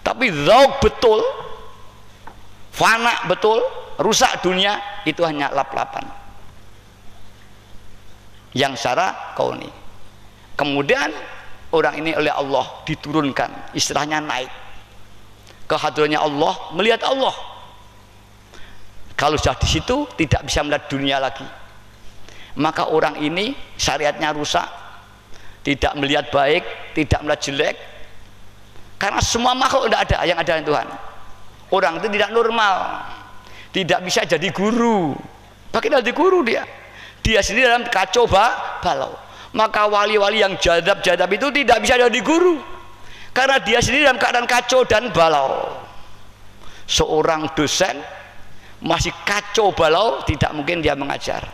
Tapi zauk betul, fana betul, rusak dunia, itu hanya lap-lapan yang secara kauni. Kemudian orang ini oleh Allah diturunkan, istilahnya naik ke hadratnya Allah, melihat Allah. Kalau sudah di situ tidak bisa melihat dunia lagi, maka orang ini syariatnya rusak, tidak melihat baik, tidak melihat jelek, karena semua makhluk tidak ada yang ada Tuhan. Orang itu tidak normal, tidak bisa jadi guru. Bagaimana jadi guru dia sendiri dalam kacau balau. Maka wali-wali yang jadab-jadab itu tidak bisa jadi guru, karena dia sendiri dalam keadaan kacau dan balau. Seorang dosen masih kacau balau, tidak mungkin dia mengajar.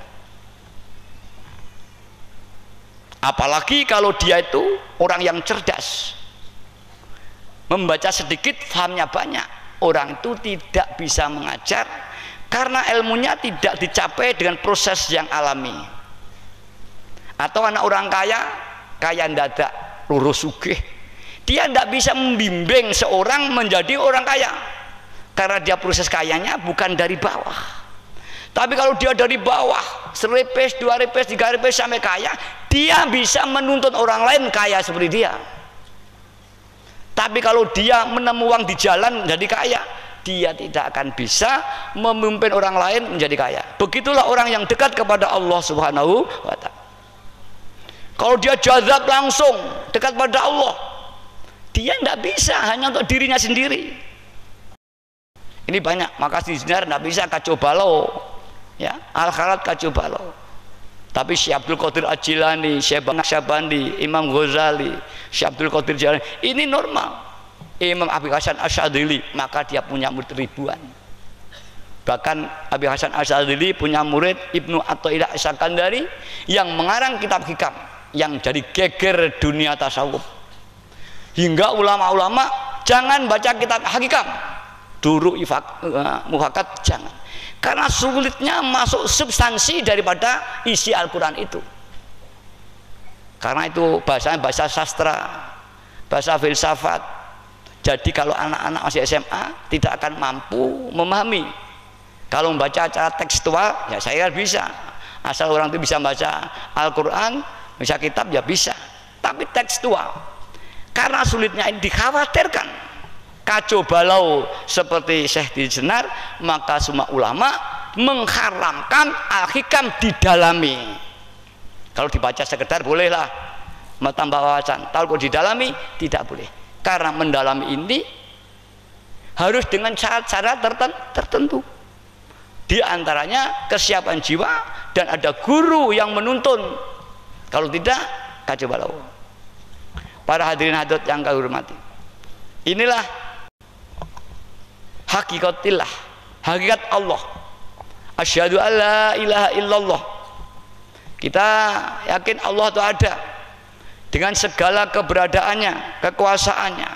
Apalagi kalau dia itu orang yang cerdas, membaca sedikit, fahamnya banyak. Orang itu tidak bisa mengajar karena ilmunya tidak dicapai dengan proses yang alami. Atau anak orang kaya ndadak lurus sugih, dia tidak bisa membimbing seorang menjadi orang kaya, karena dia proses kayanya bukan dari bawah. Tapi kalau dia dari bawah, seripis, 2 ripis, 3 ripis sampai kaya, dia bisa menuntut orang lain kaya seperti dia. Tapi kalau dia menemu uang di jalan jadi kaya, dia tidak akan bisa memimpin orang lain menjadi kaya. Begitulah orang yang dekat kepada Allah Subhanahu wa Ta'ala. Kalau dia jazab langsung dekat pada Allah, dia tidak bisa, hanya untuk dirinya sendiri. Ini banyak, maka Sinar tidak bisa kacau balau, ya, Al-Kharat kacau balau. Tapi Syekh Abdul Qadir Al-Jilani, Syekh Naqsyabandi, Imam Ghazali, Syekh Abdul Qadir Jilani, ini normal. Imam Abi Hasan Asyadzili, maka dia punya murid ribuan. Bahkan Abi Hasan Asyadzili punya murid Ibnu Athaillah As-Sakandari yang mengarang kitab hikam yang jadi geger dunia tasawuf. Hingga ulama-ulama jangan baca kitab hikam, duru mufakat jangan, karena sulitnya masuk substansi daripada isi Al-Quran itu. Karena itu bahasanya bahasa sastra, bahasa filsafat. Jadi kalau anak-anak masih SMA tidak akan mampu memahami. Kalau membaca secara tekstual, ya saya bisa, asal orang itu bisa baca Al-Quran, bisa kitab, ya bisa. Tapi tekstual, karena sulitnya ini dikhawatirkan kacau balau seperti Syekh Dijenar, maka semua ulama mengharamkan Al-Hikam didalami. Kalau dibaca sekedar bolehlah tambah wawasan, kalau didalami tidak boleh, karena mendalami ini harus dengan syarat-syarat tertentu. Di antaranya kesiapan jiwa dan ada guru yang menuntun. Kalau tidak, kacau balau. Para hadirin hadirat yang kami hormati, inilah hakikatillah, hakikat Allah. Asyhadu alla ilaha illallah. Kita yakin Allah itu ada dengan segala keberadaannya, kekuasaannya.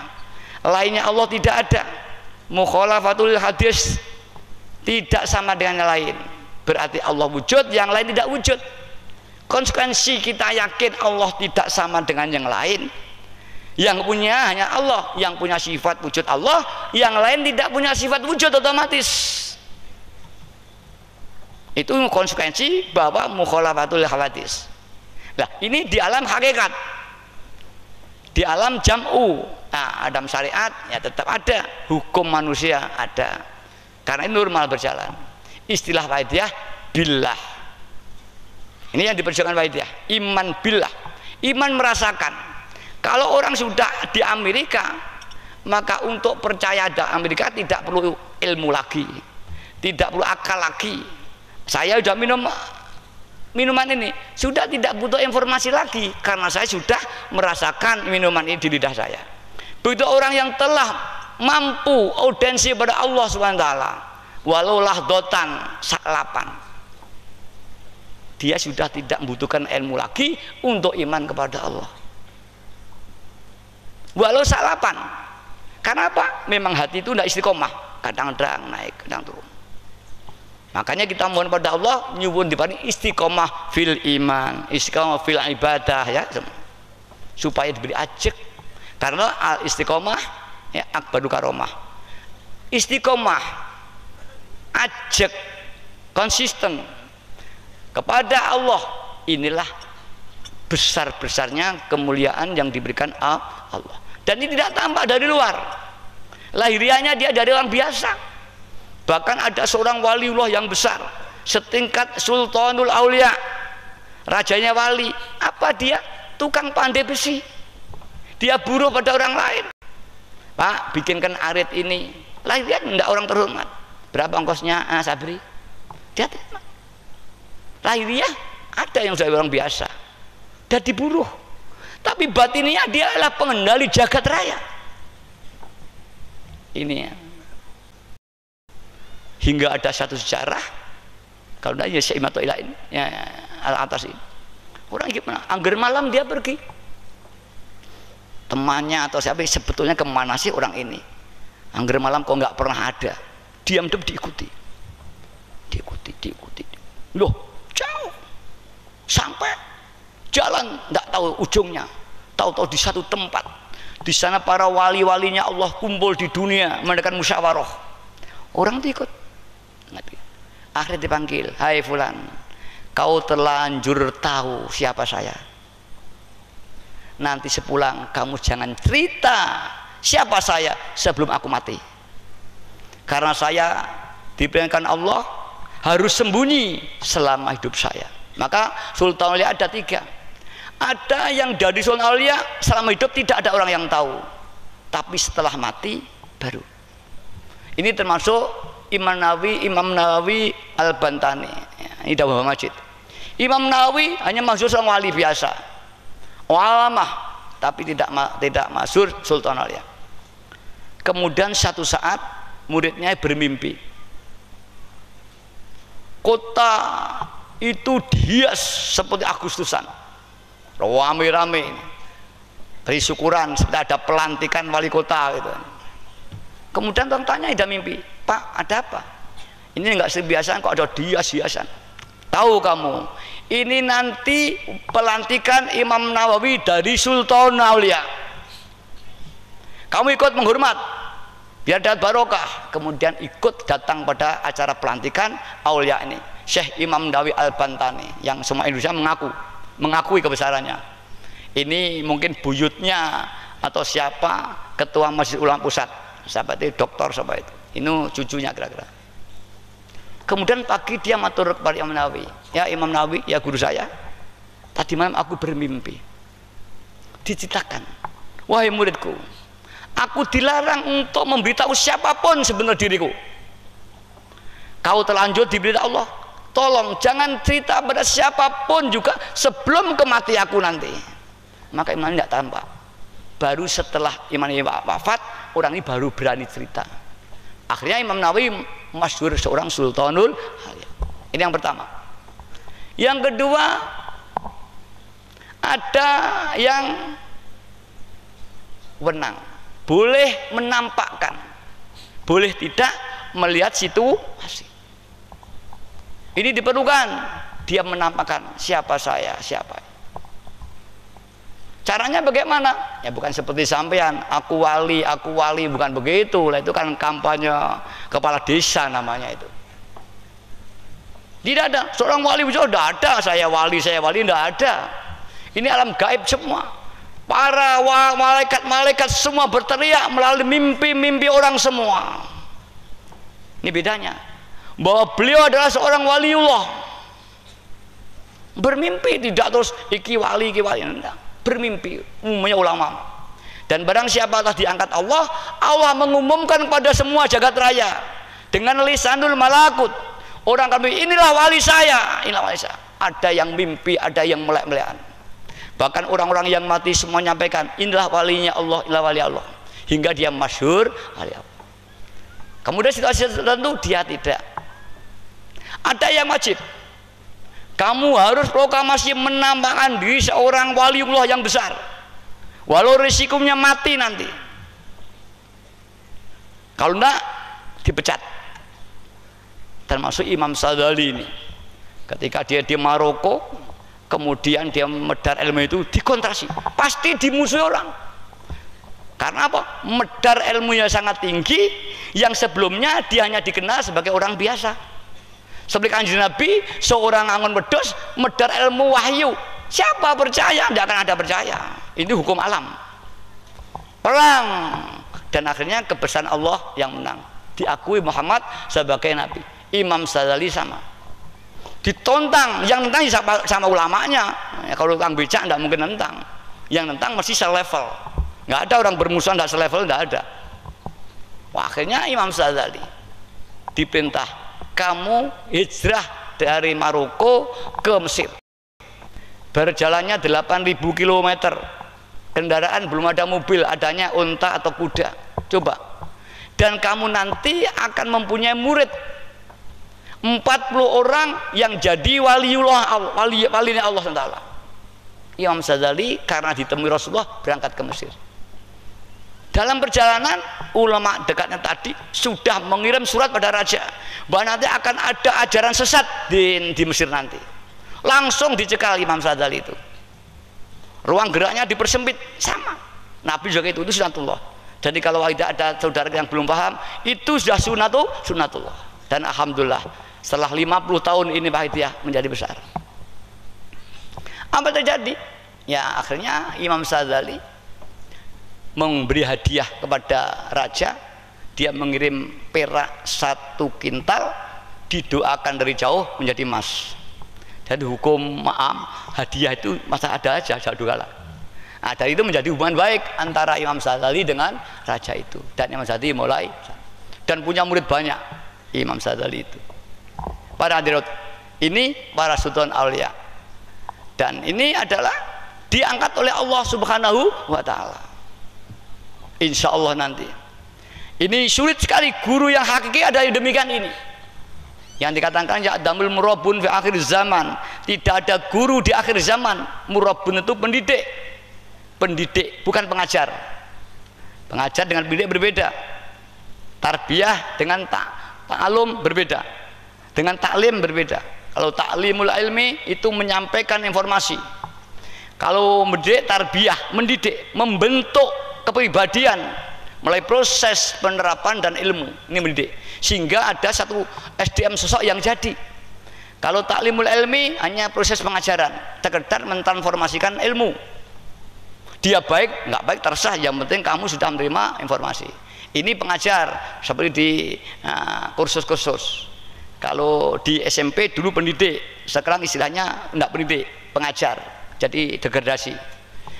Lainnya Allah tidak ada. Mukhalafatul hadis, tidak sama dengan yang lain. Berarti Allah wujud, yang lain tidak wujud. Konsekuensi kita yakin Allah tidak sama dengan yang lain. Yang punya hanya Allah, yang punya sifat wujud Allah, yang lain tidak punya sifat wujud otomatis. Itu konsekuensi bahwa mukhalafatul hadis. Nah, ini di alam hakikat. Di alam jam'u, nah, adam syariat ya tetap ada, hukum manusia ada, karena ini normal berjalan. Istilah Waidiyah billah, ini yang diperjuangkan Waidiyah, iman billah, iman merasakan. Kalau orang sudah di Amerika, maka untuk percaya ada Amerika tidak perlu ilmu lagi, tidak perlu akal lagi. Saya sudah minum minuman ini, sudah tidak butuh informasi lagi, karena saya sudah merasakan minuman ini di lidah saya. Begitu orang yang telah mampu audensi pada Allah SWT, walau lahdotan saklapan, dia sudah tidak membutuhkan ilmu lagi untuk iman kepada Allah. Walau salapan, karena apa? Memang hati itu tidak istiqomah, kadang-kadang naik, kadang turun. Makanya kita mohon pada Allah nyuwun diparing istiqomah fil iman, istiqomah fil ibadah, ya, supaya diberi ajek. Karena al istiqomah ya, akbaru karomah. Istiqomah, ajak konsisten kepada Allah, inilah besar-besarnya kemuliaan yang diberikan Allah. Dan ini tidak tampak dari luar, lahiriahnya dia dari orang biasa. Bahkan ada seorang waliullah yang besar, setingkat Sultanul Aulia, rajanya wali. Apa dia? Tukang pandai besi. Dia buruh pada orang lain. Pak, bikinkan arit ini. Lahiriah tidak orang terhormat. Berapa ongkosnya, Sabri? Dia terima. Lahiriah ada yang sudah orang biasa, dan diburuh. Tapi batinnya dia adalah pengendali jagat raya. Ini ya. Hingga ada satu sejarah, kalau tidak ya Syekh Imato Ilain ya, atas ini. Orang gimana? Angger malam dia pergi. Temannya atau siapa sebetulnya kemana sih orang ini? Angger malam kok nggak pernah ada. Diam-diam diikuti. Loh, jauh. Sampai jalan nggak tahu ujungnya. Tahu-tahu di satu tempat. Di sana para wali-walinya Allah kumpul di dunia mengadakan musyawarah. Orang itu ikut. Akhirnya dipanggil, hai fulan, kau terlanjur tahu siapa saya. Nanti sepulang kamu jangan cerita siapa saya sebelum aku mati. Karena saya diperingatkan Allah harus sembunyi selama hidup saya. Maka Sultan Aulia ada 3. Ada yang dari Sultan Aulia selama hidup tidak ada orang yang tahu, tapi setelah mati baru. Ini termasuk Imam Nawawi Al-Bantani ya, ini Dawah Majid. Imam Nawawi hanya maksud seorang wali biasa, alamah, tapi tidak maksud Sultan Aulia. Kemudian satu saat muridnya bermimpi kota itu dihias seperti Agustusan, rame-rame, beri syukuran seperti ada pelantikan wali kota gitu. Kemudian orang tanya, tidak mimpi, Pak, ada apa? Ini enggak sebiasaan kok ada hias-hiasan. Tahu kamu, ini nanti pelantikan Imam Nawawi dari Sultan Aulia. Kamu ikut menghormat, biar dapat barokah. Kemudian ikut datang pada acara pelantikan Aulia ini. Syekh Imam Nawawi Al-Bantani yang semua Indonesia mengakui kebesarannya. Ini mungkin buyutnya atau siapa ketua Masjid Ulama Pusat. Siapa itu, doktor siapa itu, ini cucunya kira-kira. Kemudian pagi dia matur kepada Imam Nawawi, ya Imam Nawawi, ya guru saya, tadi malam aku bermimpi, diceritakan, wahai muridku, aku dilarang untuk memberitahu siapapun sebenarnya diriku. Kau terlanjur diberitahu Allah, tolong jangan cerita pada siapapun juga sebelum kematian aku nanti. Maka Imam tidak tampak. Baru setelah Imam Nawawi wafat, orang ini baru berani cerita. Akhirnya Imam Nawawi masyhur seorang Sultanul Aulia. Ini yang pertama. Yang kedua, ada yang wenang, boleh menampakkan, boleh tidak melihat situasi. Ini diperlukan, dia menampakkan siapa saya, siapa. Caranya bagaimana? Ya bukan seperti sampean, aku wali, bukan begitu. Lah itu kan kampanye kepala desa namanya itu. Tidak ada seorang wali besar, tidak ada saya wali, tidak ada. Ini alam gaib semua. Para malaikat-malaikat semua berteriak melalui mimpi-mimpi orang semua. Ini bedanya. Bahwa beliau adalah seorang waliullah. Bermimpi tidak terus iki wali, enggak. Bermimpi umumnya ulama. Dan barang siapa telah diangkat Allah, Allah mengumumkan kepada semua jagat raya dengan lisanul malakut. Orang kami inilah wali saya, inilah wali saya. Ada yang mimpi, ada yang melek-melekan. Bahkan orang-orang yang mati semua nyampaikan inilah walinya Allah, inilah wali Allah. Hingga dia masyhur wali Allah. Kemudian situasi tertentu dia tidak. Ada yang wajib. Kamu harus proklamasi menampakkan diri seorang waliullah yang besar, walau risikonya mati nanti. Kalau enggak dipecat. Termasuk Imam Sadali ini, ketika dia di Maroko, kemudian dia medar ilmu itu dikontrasi, pasti dimusuhi orang. Karena apa? Medar ilmunya sangat tinggi, yang sebelumnya dia hanya dikenal sebagai orang biasa. Seperti Kanjeng Nabi, seorang angon wedhus medar ilmu wahyu. Siapa percaya? Tidak akan ada percaya. Ini hukum alam. Perang, dan akhirnya kebesaran Allah yang menang. Diakui Muhammad sebagai Nabi. Imam Ghazali sama. Ditontang, yang nentang sama ulamanya. Ya, kalau tukang becak tidak mungkin nentang. Yang nentang mesti selevel. Nggak ada orang bermusuhan tidak selevel, nggak ada. Wah, akhirnya Imam Ghazali diperintah, kamu hijrah dari Maroko ke Mesir. Berjalannya 8.000 km. Kendaraan belum ada mobil, adanya unta atau kuda. Coba. Dan kamu nanti akan mempunyai murid 40 orang yang jadi waliullah, walinya Allah SWT. Imam Ghazali karena ditemui Rasulullah berangkat ke Mesir. Dalam perjalanan, ulama dekatnya tadi sudah mengirim surat pada raja bahwa nanti akan ada ajaran sesat di Mesir nanti. Langsung dicekal Imam Ghazali itu. Ruang geraknya dipersempit, sama. Nabi juga itu sunatullah. Jadi kalau tidak ada saudara yang belum paham, itu sudah sunatullah. Dan alhamdulillah setelah 50 tahun ini Pak Hidayah menjadi besar. Apa terjadi? Ya akhirnya Imam Ghazali memberi hadiah kepada raja. Dia mengirim perak 1 kintal, didoakan dari jauh menjadi emas. Jadi hukum hadiah itu masa ada aja, jauh kalah. Nah, dari itu menjadi hubungan baik antara Imam Ghazali dengan raja itu. Dan Imam Ghazali mulai dan punya murid banyak. Imam Ghazali itu. Para hadirat, ini para sultan aulia. Dan ini adalah diangkat oleh Allah Subhanahu wa taala. Insya Allah nanti. Ini sulit sekali guru yang hakiki ada yang demikian ini. Yang dikatakan ya damul murabun fi akhir zaman. Tidak ada guru di akhir zaman. Murabun itu pendidik. Pendidik bukan pengajar. Pengajar dengan pendidik berbeda. Tarbiyah dengan ta'alum berbeda. Dengan taklim berbeda. Kalau taklimul ilmi itu menyampaikan informasi. Kalau mendidik tarbiyah, mendidik, membentuk kepribadian mulai proses penerapan dan ilmu, ini mendidik sehingga ada satu SDM sosok yang jadi. Kalau taklimul ilmi hanya proses pengajaran, sekedar mentransformasikan ilmu. Dia baik nggak baik terserah, yang penting kamu sudah menerima informasi. Ini pengajar seperti di kursus-kursus. Kalau di SMP dulu pendidik, sekarang istilahnya enggak pendidik, pengajar, jadi degradasi.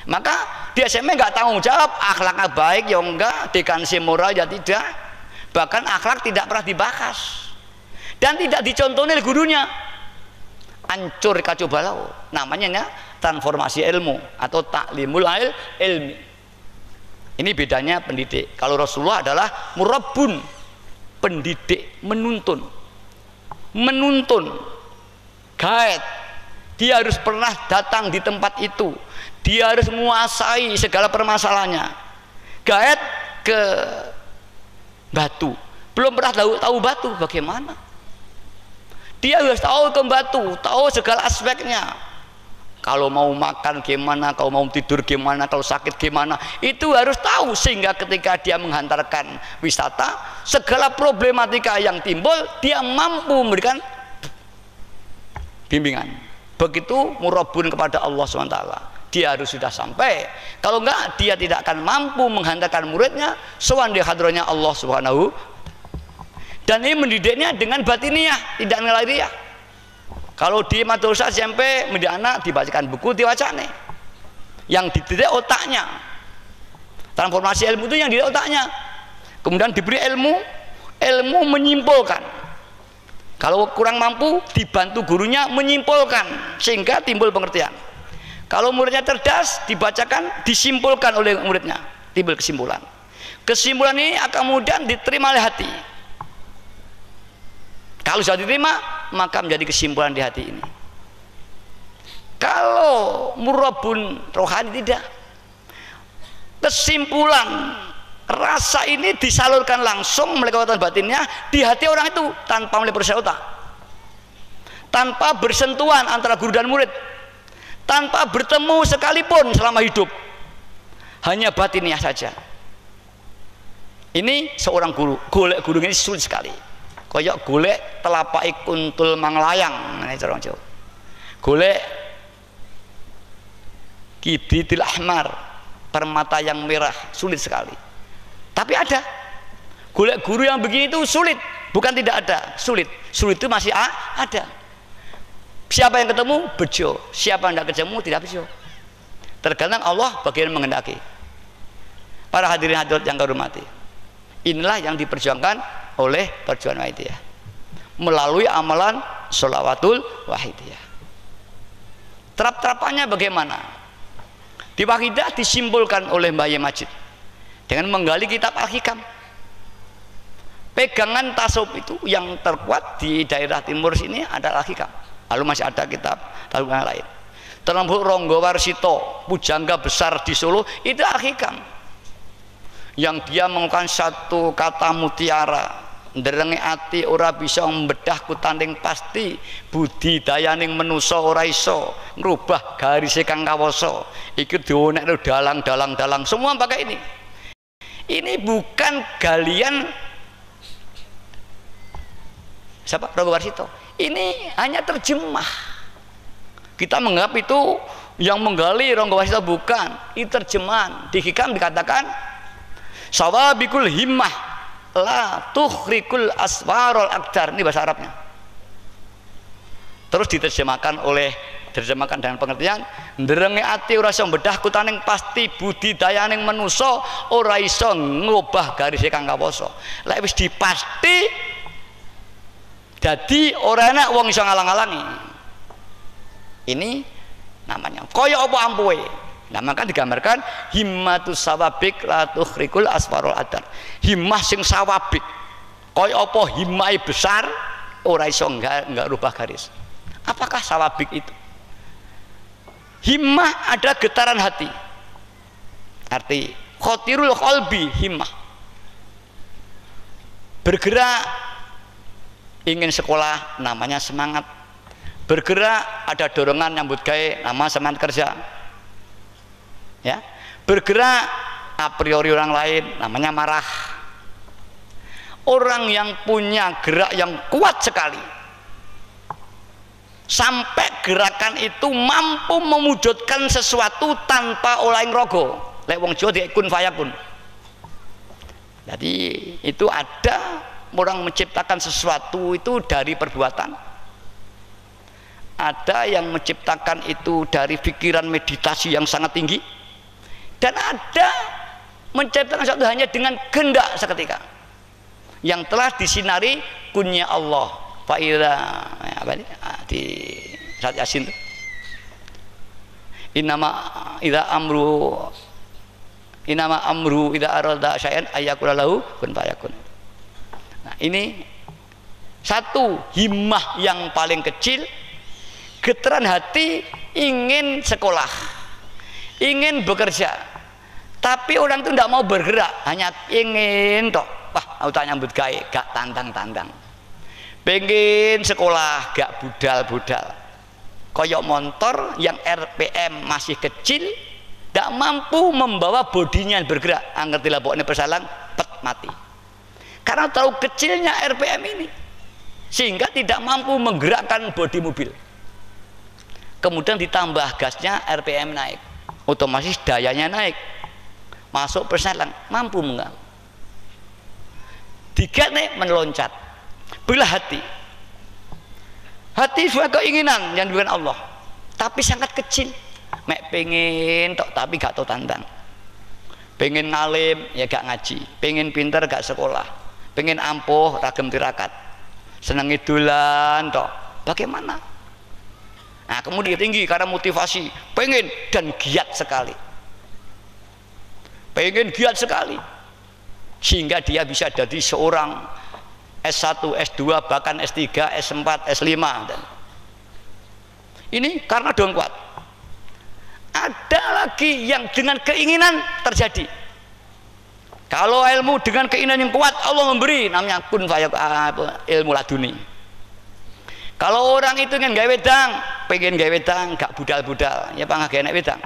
Maka di SMP nggak tanggung jawab, akhlaknya baik ya enggak, dekansi moral ya tidak, bahkan akhlak tidak pernah dibahas dan tidak dicontohi oleh gurunya. Hancur kacau balau, namanya transformasi ilmu atau taklimul ilmi. Ini bedanya pendidik. Kalau Rasulullah adalah murabbun, pendidik, menuntun, guide. Dia harus pernah datang di tempat itu. Dia harus menguasai segala permasalahannya. Guide ke batu, belum pernah tahu batu bagaimana. Dia harus tahu ke batu, tahu segala aspeknya. Kalau mau makan gimana, kalau mau tidur gimana, kalau sakit gimana, itu harus tahu sehingga ketika dia menghantarkan wisata, segala problematika yang timbul dia mampu memberikan bimbingan. Begitu murabun kepada Allah SWT. Dia harus sudah sampai. Kalau enggak, dia tidak akan mampu menghantarkan muridnya sowan di hadronya Allah Subhanahu. Dan ini mendidiknya dengan batiniah, tidak ngelariah. Kalau di madrasah SMP mendidik anak dibacakan buku diwacane. Yang dididik otaknya. Transformasi ilmu itu yang dididik otaknya. Kemudian diberi ilmu menyimpulkan. Kalau kurang mampu dibantu gurunya menyimpulkan sehingga timbul pengertian. Kalau muridnya cerdas dibacakan disimpulkan oleh muridnya, timbul kesimpulan. Kesimpulan ini akan kemudian diterima oleh hati. Kalau sudah diterima maka menjadi kesimpulan di hati ini. Kalau murabun rohani tidak, kesimpulan rasa ini disalurkan langsung melalui kekuatan batinnya di hati orang itu tanpa melalui proses otak, tanpa bersentuhan antara guru dan murid, tanpa bertemu sekalipun selama hidup, hanya batiniah saja. Ini seorang guru, golek guru ini sulit sekali. Koyok golek telapak kuntul manglayang, ini cara Jawa. Golek kibritil ahmar, permata yang merah, sulit sekali. Tapi ada. Golek guru yang begini itu sulit, bukan tidak ada, sulit. Sulit itu masih ada. Siapa yang ketemu bejo, siapa yang tidak ketemu tidak bejo. Tergantung Allah bagian menghendaki. Para hadirin hadirat yang kau hormati, inilah yang diperjuangkan oleh perjuangan Wahidiyah melalui amalan sholawatul Wahidiyah. Terap-terapannya bagaimana? Di Wahidiyah disimpulkan oleh Mbah Yai Majid dengan menggali kitab Al-Hikam. Pegangan tasawuf itu yang terkuat di daerah timur sini adalah Al-Hikam. Lalu masih ada kitab tasawuf yang lain. Terlebih Ronggo Warsito, pujangga besar di Solo, itu Al-Hikam. Yang dia menggunakan satu kata mutiara, nderengi ati ora bisa membedah kutanding pasti, budi dayaning menusa ora iso ngrubah garise kang kawasa. Iki dionekno dalang semua pakai ini. Ini bukan galian siapa? Ronggo Warsito. Ini hanya terjemah. Kita menganggap itu yang menggali Ronggo Warsito, bukan. Itu terjemahan. Di Hikam dikatakan sawabikul himmah la tukhrikul aswarul akdar, ini bahasa Arabnya. Terus diterjemahkan dengan pengertian nderengi ati ora iso mbedah kutaning pasti, budi dayaning manusa ora iso ngubah garis kang kawasa. Lek wis dipasti dadi ora enak wong iso ngalang-alangi. Ini namanya kaya apa ampuhe. Nah, maka digambarkan himmatus sawabik la tukhrikul aswarul adar. Himmah sing sawabik. Kaya apa himmah besar ora iso enggak rubah garis. Apakah sawabik itu? Himmah ada getaran hati. Arti khotirul qalbi himmah. Bergerak ingin sekolah namanya semangat. Bergerak ada dorongan nyambut gawe nama semangat kerja. Ya, bergerak a priori orang lain namanya marah. Orang yang punya gerak yang kuat sekali sampai gerakan itu mampu mewujudkan sesuatu tanpa oleh rogo, lek wong Jawa di kun fayakun. Jadi itu ada orang menciptakan sesuatu itu dari perbuatan, ada yang menciptakan itu dari pikiran meditasi yang sangat tinggi, dan ada menciptakan sesuatu hanya dengan kehendak seketika yang telah disinari kunnya Allah. Fa'idha apa ini di surat Yasin itu inama amru idza arada syai'an ayyakula lahu kun fayakun. Nah, ini satu himmah yang paling kecil, getaran hati ingin sekolah, ingin bekerja, tapi orang itu tidak mau bergerak, hanya ingin toh. Wah, aku tak nyambut gawe, gak tantang-tantang. Pengen sekolah, gak budal-budal. Koyok motor yang RPM masih kecil, gak mampu membawa bodinya bergerak. Angertilah pokoknya persalang, pet mati. Karena terlalu kecilnya RPM ini, sehingga tidak mampu menggerakkan bodi mobil. Kemudian ditambah gasnya, RPM naik, otomatis dayanya naik, masuk persalang, mampu mengganggu. Tiga nih meloncat. Bila hati sebuah keinginan yang diberikan Allah, tapi sangat kecil. Mek pengen tok tapi gak tau tantang. Pengen ngalim ya gak ngaji, pengen pinter gak sekolah, pengen ampuh ragam tirakat, seneng idolan tok. Bagaimana? Nah, kemudian tinggi karena motivasi, pengen dan giat sekali. Pengen giat sekali. Sehingga dia bisa jadi seorang S1, S2, bahkan S3, S4, S5 dan ini karena dong kuat. Ada lagi yang dengan keinginan terjadi. Kalau ilmu dengan keinginan yang kuat, Allah memberi, namanya kun fayakun, ilmu laduni. Kalau orang itu ingin gawe wedang, pengen gawe wedang, gak budal-budal, ya pangah gawe wedang.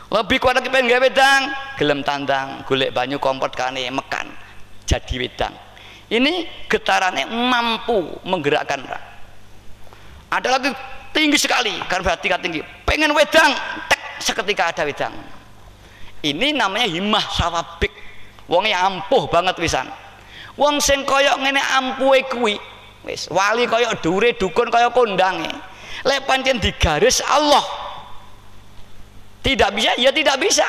Lebih kuat lagi pengen gawe wedang, gelem tandang, golek banyu kompot kane mekan. jadi wedang. Ini getarannya mampu menggerakkan orang. Ada lagi tinggi sekali karena tingkat tinggi, pengen wedang, tek, seketika ada wedang. Ini namanya himmah sawabik, wong yang ampuh banget wisan. Wong sing koyok ngene ampuhe kuwi wis wali koyok dure dukun koyok kondange, lek pancen digaris Allah tidak bisa, ya tidak bisa.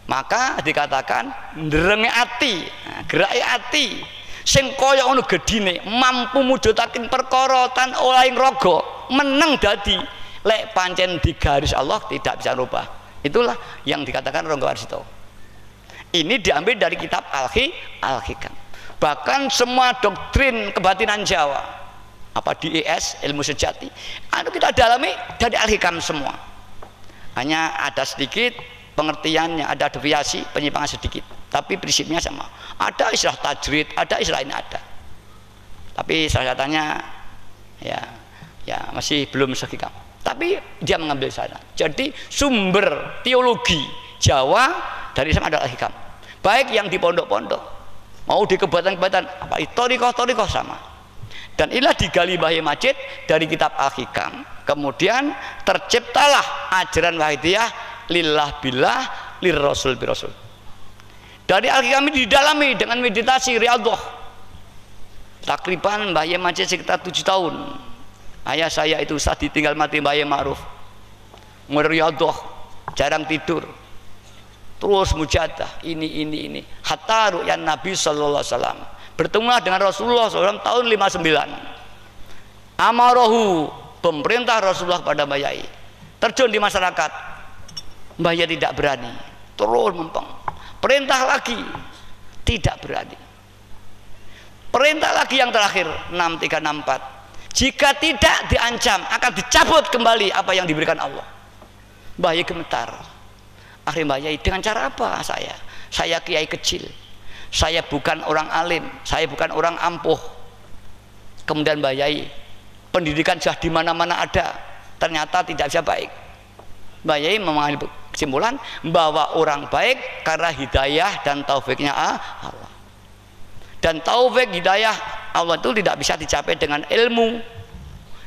Maka dikatakan nderenge ati, gerake ati sing kaya ngono gedine mampu mujudaken perkara tan olaing raga meneng dadi lek pancen digaris Allah tidak bisa rubah. Itulah yang dikatakan Rangga Warsito. Ini diambil dari kitab Al-Hikam. Bahkan semua doktrin kebatinan Jawa apa di IS ilmu sejati anu kita dalami dari Al-Hikam semua. Hanya ada sedikit pengertiannya, ada deviasi, penyimpangan sedikit, tapi prinsipnya sama. Ada istilah tajrid, ada istilah ini ada. Tapi salah satunya ya masih belum sehikam. Tapi dia mengambil sana. Jadi sumber teologi Jawa dari Islam adalah hikam. Baik yang di pondok-pondok, mau di kebatan-kebatan, apa itu torikoh sama. Dan inilah digali Mbah Majid dari kitab Al-Hikam. Kemudian terciptalah ajaran Wahidiyah lillah billah lirrasul birasul. Dari Al-Hikam ini didalami dengan meditasi riyadhah. Takriban Mbah Majid sekitar 7 tahun. Ayah saya itu saat ditinggal mati Mbah Ma'ruf. Riyadhah, jarang tidur. Terus mujadah ini. Hatta ru'yan Nabi sallallahu alaihi wasallam. Bertemulah dengan Rasulullah SAW tahun 59. Amarahu, pemerintah Rasulullah pada Mbah Yai. Terjun di masyarakat. Mbah Yai tidak berani, terus mempeng. Perintah lagi, tidak berani. Perintah lagi yang terakhir 6364. Jika tidak diancam akan dicabut kembali apa yang diberikan Allah. Mbah Yai gemetar. Akhirnya Mbah Yai, dengan cara apa saya kiai kecil, saya bukan orang alim, saya bukan orang ampuh. Kemudian Mbah Yai, pendidikan sudah di mana-mana ada, ternyata tidak bisa baik. Mbah Yai mengambil kesimpulan bahwa orang baik karena hidayah dan taufiknya Allah. Dan taufik hidayah Allah itu tidak bisa dicapai dengan ilmu,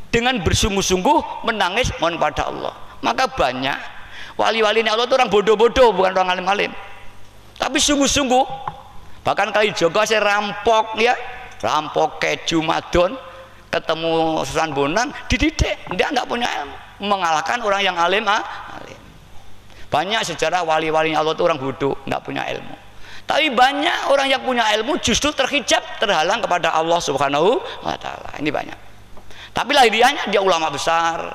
dengan bersungguh-sungguh menangis mohon pada Allah. Maka banyak wali-wali Allah itu orang bodoh-bodoh, bukan orang alim-alim, tapi sungguh-sungguh. Bahkan kali Joko saya rampok keju madon, ketemu Sunan Bonang dididik, dia nggak punya ilmu, mengalahkan orang yang alim. Banyak sejarah wali-wali Allah itu orang bodoh, nggak punya ilmu. Tapi banyak orang yang punya ilmu justru terhijab, terhalang kepada Allah Subhanahu wa Ta'ala. Ini banyak. Tapi lahiriahnya dia ulama besar,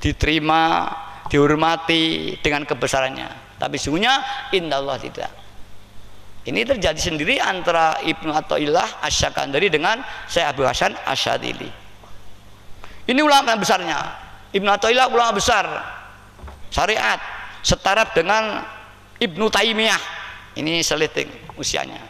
diterima, dihormati dengan kebesarannya. Tapi sesungguhnya indallah tidak. Ini terjadi sendiri antara Ibnu Athaillah Asy-Syakandari dengan Syekh Abu Hasan Asyadzili. Ini ulama besarnya. Ibnu Athaillah ulama besar syariat, setara dengan Ibnu Taimiyah. Ini seliting usianya.